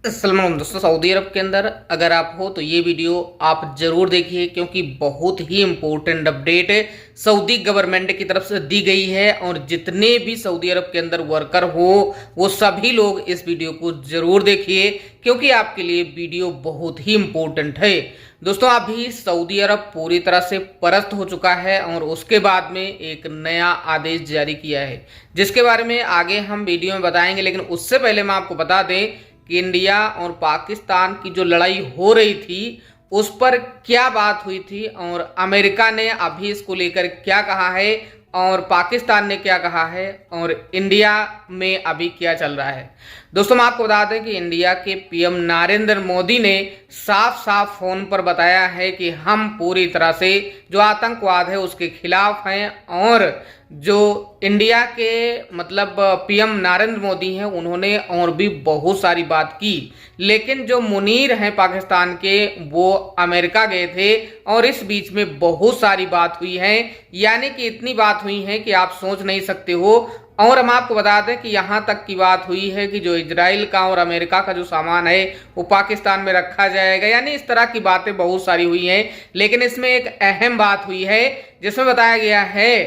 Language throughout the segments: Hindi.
सलमान दोस्तों, सऊदी अरब के अंदर अगर आप हो तो ये वीडियो आप जरूर देखिए, क्योंकि बहुत ही इम्पोर्टेंट अपडेट सऊदी गवर्नमेंट की तरफ से दी गई है। और जितने भी सऊदी अरब के अंदर वर्कर हो वो सभी लोग इस वीडियो को जरूर देखिए, क्योंकि आपके लिए वीडियो बहुत ही इम्पोर्टेंट है। दोस्तों, अभी सऊदी अरब पूरी तरह से पस्त हो चुका है और उसके बाद में एक नया आदेश जारी किया है, जिसके बारे में आगे हम वीडियो में बताएंगे। लेकिन उससे पहले मैं आपको बता दें कि इंडिया और पाकिस्तान की जो लड़ाई हो रही थी उस पर क्या बात हुई थी और अमेरिका ने अभी इसको लेकर क्या कहा है और पाकिस्तान ने क्या कहा है और इंडिया में अभी क्या चल रहा है। दोस्तों, हम आपको बता दें कि इंडिया के पीएम नरेंद्र मोदी ने साफ साफ फोन पर बताया है कि हम पूरी तरह से जो आतंकवाद है उसके खिलाफ हैं। और जो इंडिया के पीएम नरेंद्र मोदी हैं उन्होंने और भी बहुत सारी बात की, लेकिन जो मुनीर हैं पाकिस्तान के वो अमेरिका गए थे और इस बीच में बहुत सारी बात हुई है। यानी कि इतनी बात हुई है कि आप सोच नहीं सकते हो। और हम आपको बता दें कि यहाँ तक की बात हुई है कि जो इजराइल का और अमेरिका का जो सामान है वो पाकिस्तान में रखा जाएगा। यानी इस तरह की बातें बहुत सारी हुई हैं, लेकिन इसमें एक अहम बात हुई है जिसमें बताया गया है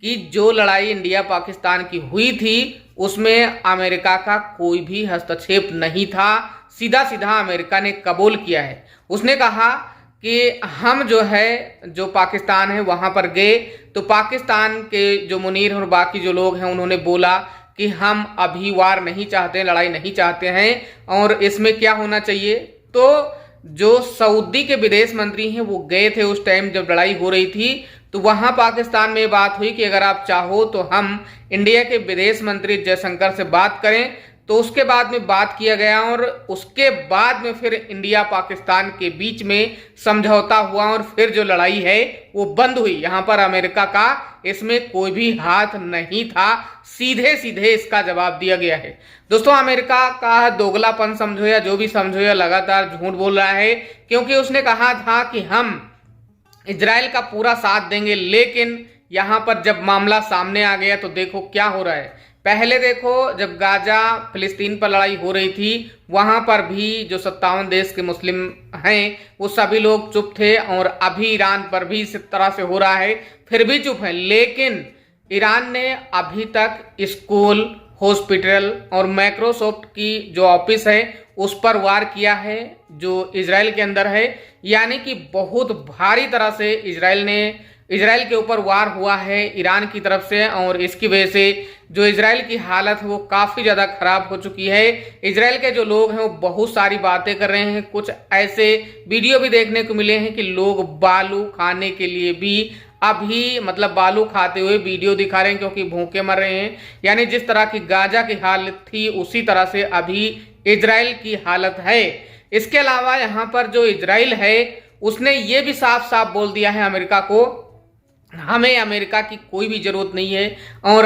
कि जो लड़ाई इंडिया पाकिस्तान की हुई थी उसमें अमेरिका का कोई भी हस्तक्षेप नहीं था। सीधा सीधा अमेरिका ने कबूल किया है। उसने कहा कि हम जो पाकिस्तान है वहां पर गए तो पाकिस्तान के जो मुनीर और बाकी जो लोग हैं उन्होंने बोला कि हम अभी वार नहीं चाहते, लड़ाई नहीं चाहते हैं। और इसमें क्या होना चाहिए, तो जो सऊदी के विदेश मंत्री हैं वो गए थे उस टाइम जब लड़ाई हो रही थी, तो वहां पाकिस्तान में बात हुई कि अगर आप चाहो तो हम इंडिया के विदेश मंत्री जयशंकर से बात करें। तो उसके बाद में बात किया गया और उसके बाद में फिर इंडिया पाकिस्तान के बीच में समझौता हुआ और फिर जो लड़ाई है वो बंद हुई। यहां पर अमेरिका का इसमें कोई भी हाथ नहीं था, सीधे सीधे इसका जवाब दिया गया है। दोस्तों, अमेरिका का दोगलापन समझो या जो भी समझो या लगातार झूठ बोल रहा है, क्योंकि उसने कहा था कि हम इजराइल का पूरा साथ देंगे, लेकिन यहां पर जब मामला सामने आ गया तो देखो क्या हो रहा है। पहले देखो, जब गाजा फिलिस्तीन पर लड़ाई हो रही थी वहां पर भी जो 57 देश के मुस्लिम हैं वो सभी लोग चुप थे, और अभी ईरान पर भी इस तरह से हो रहा है फिर भी चुप है। लेकिन ईरान ने अभी तक स्कूल, हॉस्पिटल और माइक्रोसॉफ्ट की जो ऑफिस है उस पर वार किया है जो इजराइल के अंदर है। यानी कि बहुत भारी तरह से इजराइल के ऊपर वार हुआ है ईरान की तरफ से, और इसकी वजह से जो इजराइल की हालत है वो काफी ज्यादा खराब हो चुकी है। इजराइल के जो लोग हैं वो बहुत सारी बातें कर रहे हैं। कुछ ऐसे वीडियो भी देखने को मिले हैं कि लोग बालू खाने के लिए भी अभी बालू खाते हुए वीडियो दिखा रहे हैं, क्योंकि भूखे मर रहे हैं। यानी जिस तरह की गाजा की हालत थी उसी तरह से अभी इजराइल की हालत है। इसके अलावा यहाँ पर जो इजराइल है उसने ये भी साफ साफ बोल दिया है अमेरिका को, हमें अमेरिका की कोई भी जरूरत नहीं है। और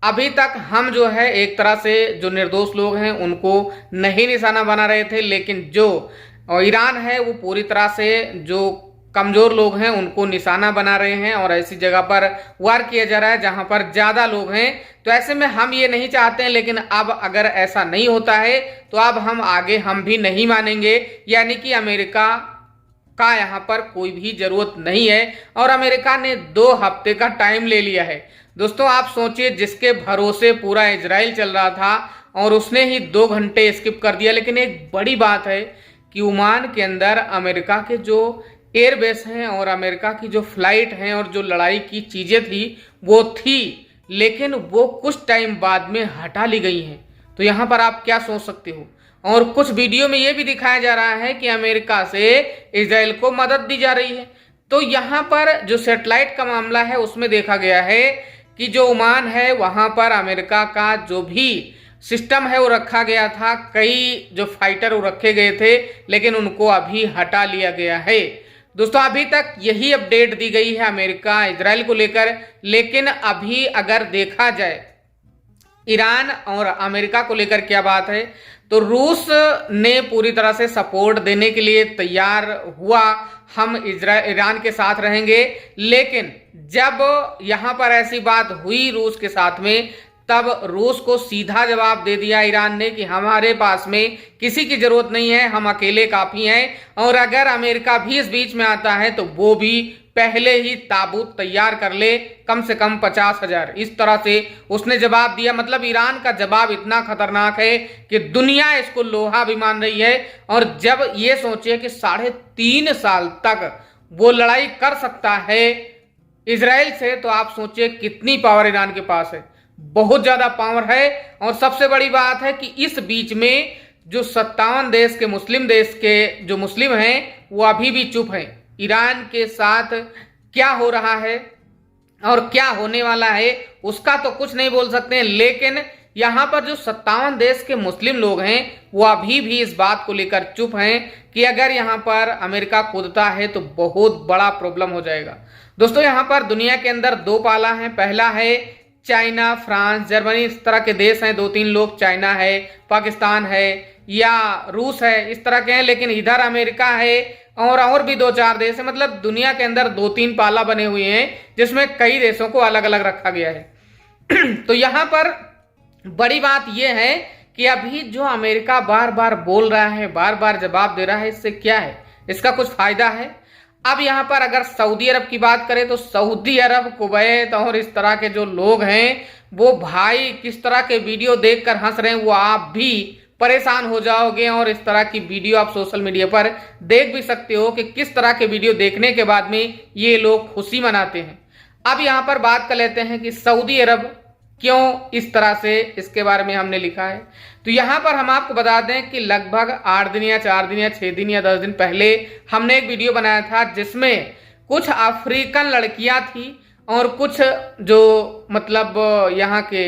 अभी तक हम एक तरह से जो निर्दोष लोग हैं उनको नहीं निशाना बना रहे थे, लेकिन जो ईरान है वो पूरी तरह से जो कमजोर लोग हैं उनको निशाना बना रहे हैं और ऐसी जगह पर वार किया जा रहा है जहां पर ज्यादा लोग हैं। तो ऐसे में हम ये नहीं चाहते हैं, लेकिन अब अगर ऐसा नहीं होता है तो अब हम भी नहीं मानेंगे। यानी कि अमेरिका का यहाँ पर कोई भी जरूरत नहीं है, और अमेरिका ने 2 हफ्ते का टाइम ले लिया है। दोस्तों, आप सोचिए, जिसके भरोसे पूरा इजराइल चल रहा था और उसने ही 2 घंटे स्किप कर दिया। लेकिन एक बड़ी बात है कि ओमान के अंदर अमेरिका के जो एयरबेस हैं और अमेरिका की जो फ्लाइट हैं और जो लड़ाई की चीजें थी वो थी, लेकिन वो कुछ टाइम बाद में हटा ली गई हैं। तो यहाँ पर आप क्या सोच सकते हो। और कुछ वीडियो में यह भी दिखाया जा रहा है कि अमेरिका से इजराइल को मदद दी जा रही है। तो यहाँ पर जो सैटेलाइट का मामला है उसमें देखा गया है कि जो ओमान है वहां पर अमेरिका का जो भी सिस्टम है वो रखा गया था, कई जो फाइटर वो रखे गए थे, लेकिन उनको अभी हटा लिया गया है। दोस्तों, अभी तक यही अपडेट दी गई है अमेरिका इजराइल को लेकर। लेकिन अभी अगर देखा जाए ईरान और अमेरिका को लेकर क्या बात है, तो रूस ने पूरी तरह से सपोर्ट देने के लिए तैयार हुआ, हम ईरान के साथ रहेंगे। लेकिन जब यहां पर ऐसी बात हुई रूस के साथ में, तब रूस को सीधा जवाब दे दिया ईरान ने कि हमारे पास में किसी की जरूरत नहीं है, हम अकेले काफी हैं, और अगर अमेरिका भी इस बीच में आता है तो वो भी पहले ही ताबूत तैयार कर ले, कम से कम 50,000। इस तरह से उसने जवाब दिया। मतलब ईरान का जवाब इतना खतरनाक है कि दुनिया इसको लोहा भी मान रही है। और जब ये सोचे कि 3.5 साल तक वो लड़ाई कर सकता है इजराइल से, तो आप सोचिए कितनी पावर ईरान के पास है। बहुत ज्यादा पावर है। और सबसे बड़ी बात है कि इस बीच में जो 57 देश के मुस्लिम देश के जो मुस्लिम हैं वो अभी भी चुप हैं। ईरान के साथ क्या हो रहा है और क्या होने वाला है उसका तो कुछ नहीं बोल सकते हैं, लेकिन यहां पर जो 57 देश के मुस्लिम लोग हैं वो अभी भी इस बात को लेकर चुप हैं कि अगर यहां पर अमेरिका कूदता है तो बहुत बड़ा प्रॉब्लम हो जाएगा। दोस्तों, यहां पर दुनिया के अंदर 2 पाला हैं। पहला है चाइना, फ्रांस, जर्मनी, इस तरह के देश हैं 2-3 लोग। चाइना है, पाकिस्तान है या रूस है, इस तरह के हैं। लेकिन इधर अमेरिका है और भी 2-4 देश है। मतलब दुनिया के अंदर 2-3 पाला बने हुए हैं जिसमें कई देशों को अलग अलग रखा गया है। तो यहां पर बड़ी बात यह है कि अभी जो अमेरिका बार बार बोल रहा है, बार बार जवाब दे रहा है, इससे क्या है? इसका कुछ फायदा है? अब यहां पर अगर सऊदी अरब की बात करें तो सऊदी अरब, कुवैत और इस तरह के जो लोग हैं वो भाई किस तरह के वीडियो देखकर हंस रहे हैं, वो आप भी परेशान हो जाओगे। और इस तरह की वीडियो आप सोशल मीडिया पर देख भी सकते हो कि किस तरह के वीडियो देखने के बाद में ये लोग खुशी मनाते हैं। अब यहां पर बात कर लेते हैं कि सऊदी अरब क्यों इस तरह से, इसके बारे में हमने लिखा है। तो यहां पर हम आपको बता दें कि लगभग 8 दिन या 4 दिन या 6 दिन या 10 दिन पहले हमने एक वीडियो बनाया था जिसमें कुछ अफ्रीकन लड़कियां थी और कुछ जो मतलब यहाँ के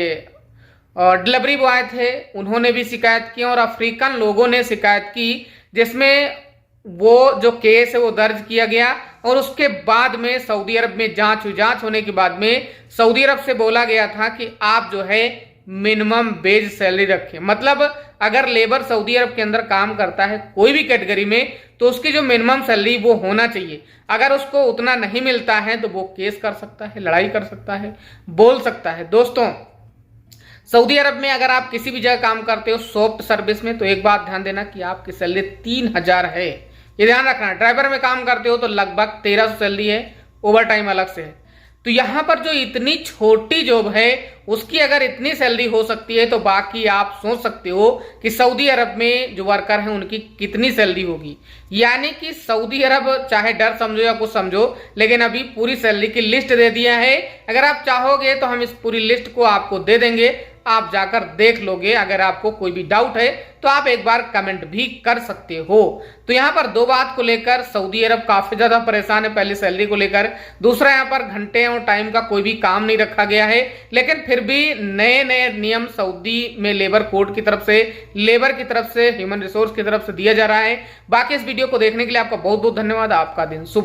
डिलीवरी बॉय थे उन्होंने भी शिकायत की और अफ्रीकन लोगों ने शिकायत की, जिसमें वो जो केस है वो दर्ज किया गया। और उसके बाद में सऊदी अरब में जांच हुई। जांच होने के बाद में सऊदी अरब से बोला गया था कि आप जो है मिनिमम वेज सैलरी रखें। मतलब अगर लेबर सऊदी अरब के अंदर काम करता है कोई भी कैटेगरी में तो उसकी जो मिनिमम सैलरी वो होना चाहिए। अगर उसको उतना नहीं मिलता है तो वो केस कर सकता है, लड़ाई कर सकता है, बोल सकता है। दोस्तों, सऊदी अरब में अगर आप किसी भी जगह काम करते हो सॉफ्ट सर्विस में, तो एक बात ध्यान देना कि आपकी सैलरी 3,000 है, ये ध्यान रखना। ड्राइवर में काम करते हो तो लगभग 1300 सैलरी है, ओवर टाइम अलग से है। तो यहां पर जो इतनी छोटी जॉब है उसकी अगर इतनी सैलरी हो सकती है तो बाकी आप सोच सकते हो कि सऊदी अरब में जो वर्कर हैं उनकी कितनी सैलरी होगी। यानी कि सऊदी अरब चाहे डर समझो या कुछ समझो, लेकिन अभी पूरी सैलरी की लिस्ट दे दिया है। अगर आप चाहोगे तो हम इस पूरी लिस्ट को आपको दे देंगे, आप जाकर देख लोगे। अगर आपको कोई भी डाउट है तो आप एक बार कमेंट भी कर सकते हो। तो यहाँ पर 2 बात को लेकर सऊदी अरब काफी ज्यादा परेशान है। पहले सैलरी को लेकर, दूसरा यहाँ पर घंटे और टाइम का कोई भी काम नहीं रखा गया है। लेकिन फिर भी नए नए नियम सऊदी में लेबर कोड की तरफ से, लेबर की तरफ से, ह्यूमन रिसोर्स की तरफ से दिया जा रहा है। बाकी इस वीडियो को देखने के लिए आपका बहुत बहुत धन्यवाद। आपका दिन शुभ हो।